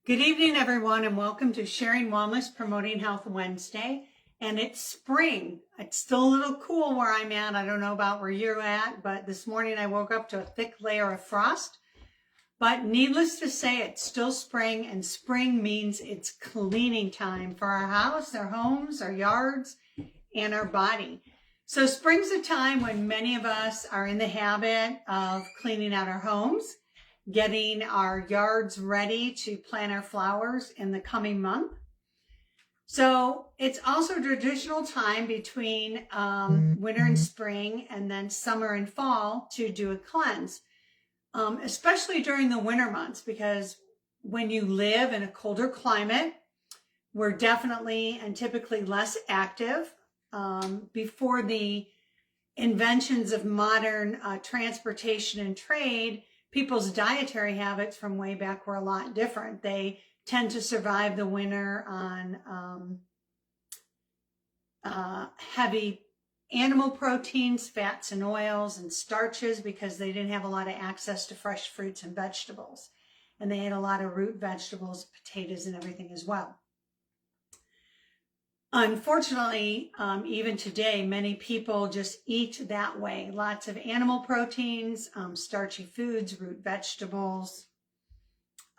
Good evening, everyone, and welcome to Sharing Wellness, Promoting Health Wednesday. And it's spring. It's still a little cool where I'm at. I don't know about where you're at, but this morning I woke up to a thick layer of frost. But needless to say, it's still spring, and spring means it's cleaning time for our house, our homes, our yards, and our body. So spring's a time when many of us are in the habit of cleaning out our homes, getting our yards ready to plant our flowers in the coming month. So it's also a traditional time between winter and spring, and then summer and fall to do a cleanse, especially during the winter months, because when you live in a colder climate, we're definitely and typically less active. Before the inventions of modern transportation and trade, people's dietary habits from way back were a lot different. They tend to survive the winter on heavy animal proteins, fats and oils, and starches, because they didn't have a lot of access to fresh fruits and vegetables. And they ate a lot of root vegetables, potatoes, and everything as well. Unfortunately, even today, many people just eat that way. Lots of animal proteins, starchy foods, root vegetables,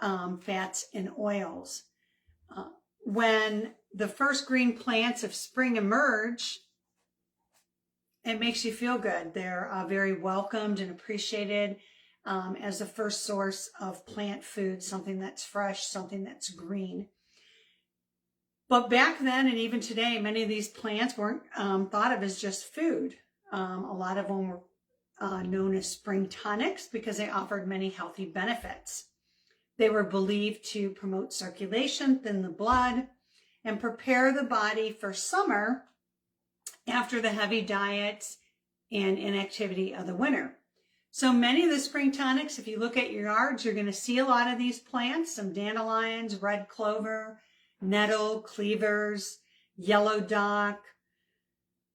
fats, and oils. When the first green plants of spring emerge, it makes you feel good. They're very welcomed and appreciated as the first source of plant food, something that's fresh, something that's green. But back then, and even today, many of these plants weren't thought of as just food. A lot of them were known as spring tonics because they offered many healthy benefits. They were believed to promote circulation, thin the blood, and prepare the body for summer after the heavy diets and inactivity of the winter. So many of the spring tonics, if you look at your yards, you're going to see a lot of these plants, some dandelions, red clover, nettle, cleavers, yellow dock,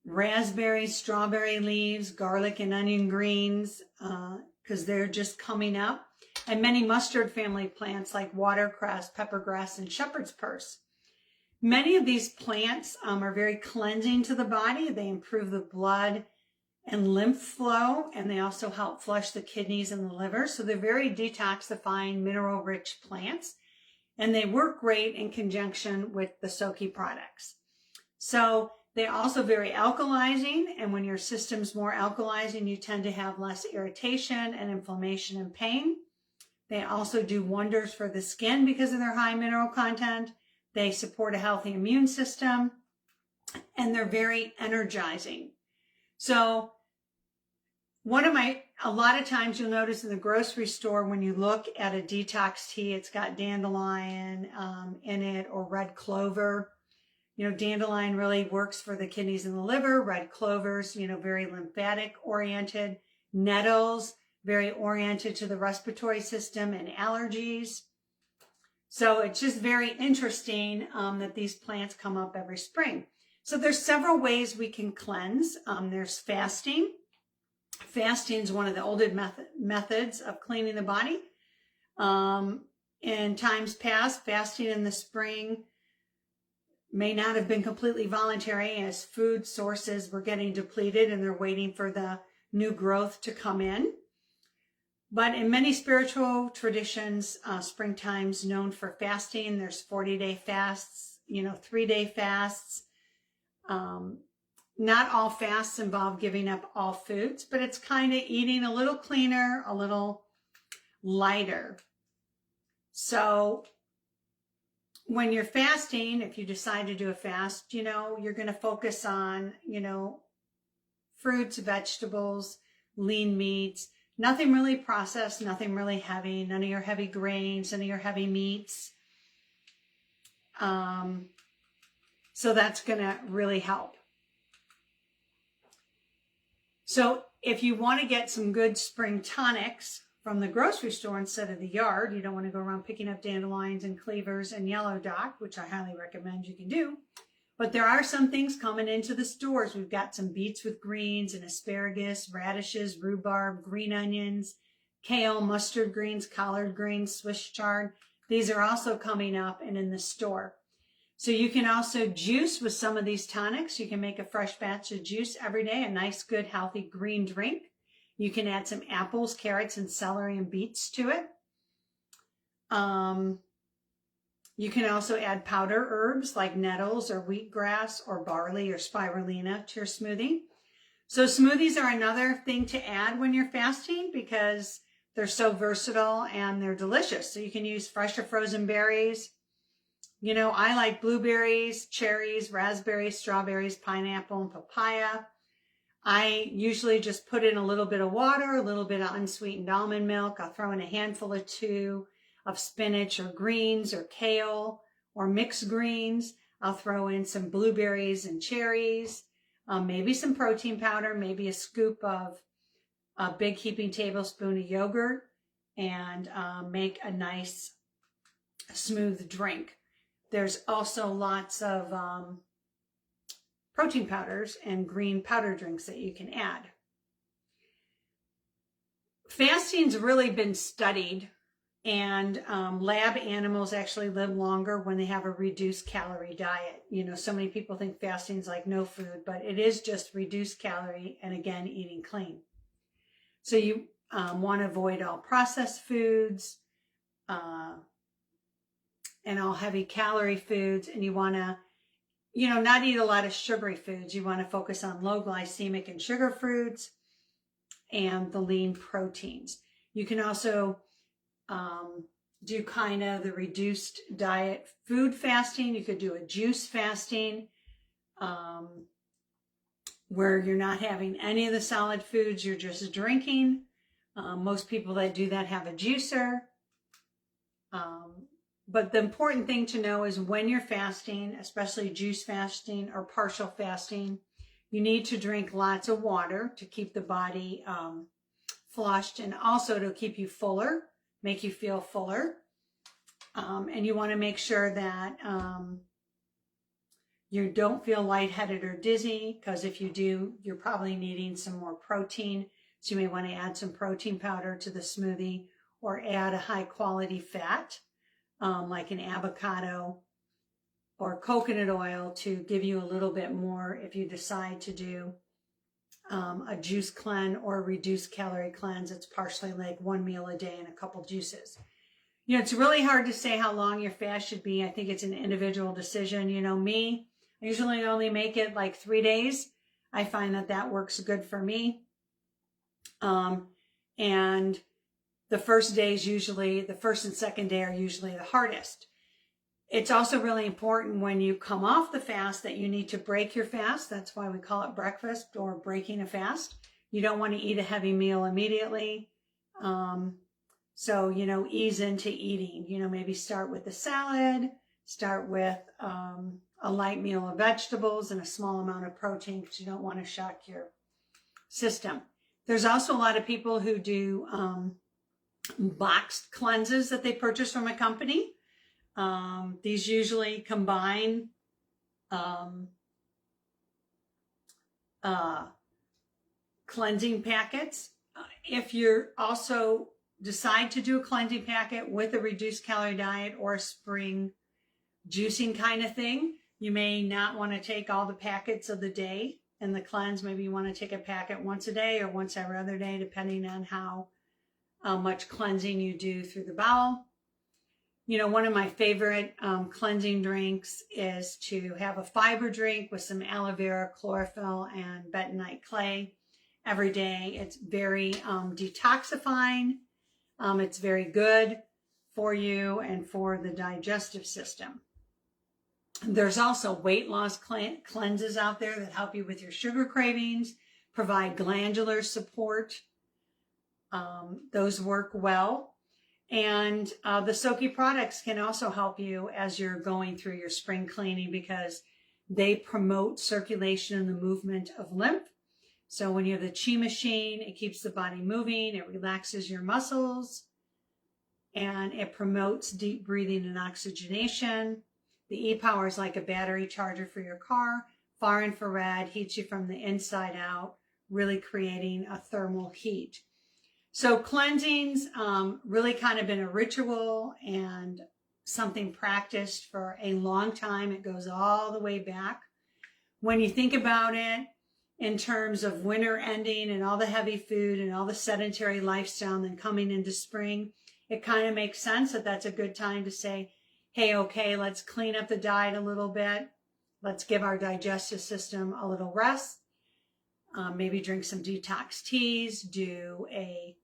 raspberries, strawberry leaves, garlic and onion greens, because they're just coming up, and many mustard family plants like watercress, peppergrass, and shepherd's purse. Many of these plants are very cleansing to the body. They improve the blood and lymph flow, and they also help flush the kidneys and the liver. So they're very detoxifying, mineral-rich plants. And they work great in conjunction with the Soki products. So they're also very alkalizing, and when your system's more alkalizing, you tend to have less irritation and inflammation and pain. They also do wonders for the skin because of their high mineral content. They support a healthy immune system, and they're very energizing. So a lot of times you'll notice in the grocery store, when you look at a detox tea, it's got dandelion in it, or red clover. You know, dandelion really works for the kidneys and the liver. Red clover's, very lymphatic oriented. Nettles, very oriented to the respiratory system and allergies. So it's just very interesting that these plants come up every spring. So there's several ways we can cleanse. There's fasting. Fasting is one of the oldest methods of cleaning the body. In times past, fasting in the spring may not have been completely voluntary, as food sources were getting depleted and they're waiting for the new growth to come in. But in many spiritual traditions, springtime's known for fasting. There's 40-day fasts, 3-day fasts. Not all fasts involve giving up all foods, but it's kind of eating a little cleaner, a little lighter. So when you're fasting, if you decide to do a fast, you're going to focus on, fruits, vegetables, lean meats, nothing really processed, nothing really heavy, none of your heavy grains, none of your heavy meats. So that's going to really help. So if you want to get some good spring tonics from the grocery store instead of the yard, you don't want to go around picking up dandelions and cleavers and yellow dock, which I highly recommend you can do. But there are some things coming into the stores. We've got some beets with greens and asparagus, radishes, rhubarb, green onions, kale, mustard greens, collard greens, Swiss chard, These are also coming up and in the store. So you can also juice with some of these tonics. You can make a fresh batch of juice every day, a nice, good, healthy green drink. You can add some apples, carrots, and celery and beets to it. You can also add powder herbs like nettles or wheatgrass or barley or spirulina to your smoothie. So smoothies are another thing to add when you're fasting because they're so versatile and they're delicious. So you can use fresh or frozen berries. You know, I like blueberries, cherries, raspberries, strawberries, pineapple, and papaya. I usually just put in a little bit of water, a little bit of unsweetened almond milk. I'll throw in a handful or two of spinach or greens or kale or mixed greens. I'll throw in some blueberries and cherries, maybe some protein powder, maybe a scoop of a big heaping tablespoon of yogurt, and make a nice smooth drink. There's also lots of protein powders and green powder drinks that you can add. Fasting's really been studied, and lab animals actually live longer when they have a reduced calorie diet. You know, so many people think fasting's like no food, but it is just reduced calorie and, again, eating clean. So you want to avoid all processed foods and all heavy calorie foods, and you want to, you know, not eat a lot of sugary foods. You want to focus on low glycemic and sugar foods and the lean proteins. You can also do kind of the reduced diet food fasting. You could do a juice fasting where you're not having any of the solid foods, you're just drinking. Most people that do that have a juicer. But the important thing to know is when you're fasting, especially juice fasting or partial fasting, you need to drink lots of water to keep the body flushed and also to keep you fuller, make you feel fuller. And you want to make sure that you don't feel lightheaded or dizzy, because if you do, you're probably needing some more protein. So you may want to add some protein powder to the smoothie or add a high quality fat. Like an avocado or coconut oil to give you a little bit more if you decide to do a juice cleanse or a reduced calorie cleanse. It's partially like one meal a day and a couple juices. You know, it's really hard to say how long your fast should be. I think it's an individual decision. You know, me, I usually only make it like 3 days. I find that that works good for me. And the first days usually, the first and second day are usually the hardest. It's also really important when you come off the fast that you need to break your fast. That's why we call it breakfast or breaking a fast. You don't want to eat a heavy meal immediately. So, you know, ease into eating. You know, maybe start with a salad, start with a light meal of vegetables and a small amount of protein because you don't want to shock your system. There's also a lot of people who do boxed cleanses that they purchase from a company. These usually combine cleansing packets. If you're also decide to do a cleansing packet with a reduced calorie diet or a spring juicing kind of thing, you may not want to take all the packets of the day in the cleanse. Maybe you want to take a packet once a day or once every other day, depending on how much cleansing you do through the bowel. You know, one of my favorite cleansing drinks is to have a fiber drink with some aloe vera, chlorophyll, and bentonite clay every day. It's very detoxifying. It's very good for you and for the digestive system. There's also weight loss cleanses out there that help you with your sugar cravings, provide glandular support. Those work well. And the Soki products can also help you as you're going through your spring cleaning because they promote circulation and the movement of lymph. So when you have the Chi machine, it keeps the body moving, it relaxes your muscles, and it promotes deep breathing and oxygenation. The E-Power is like a battery charger for your car. Far infrared heats you from the inside out, really creating a thermal heat. So cleansing's really kind of been a ritual and something practiced for a long time. It goes all the way back. When you think about it in terms of winter ending and all the heavy food and all the sedentary lifestyle and then coming into spring, it kind of makes sense that that's a good time to say, hey, okay, let's clean up the diet a little bit. Let's give our digestive system a little rest. Maybe drink some detox teas, do a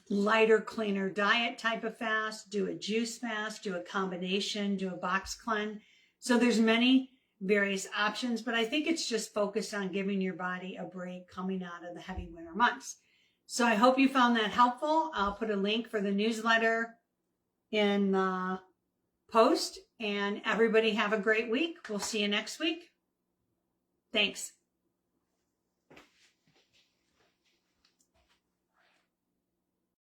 lighter, cleaner diet type of fast, do a juice fast, do a combination, do a box cleanse. So there's many various options, but I think it's just focused on giving your body a break coming out of the heavy winter months. So I hope you found that helpful. I'll put a link for the newsletter in the post, and everybody have a great week. We'll see you next week. Thanks.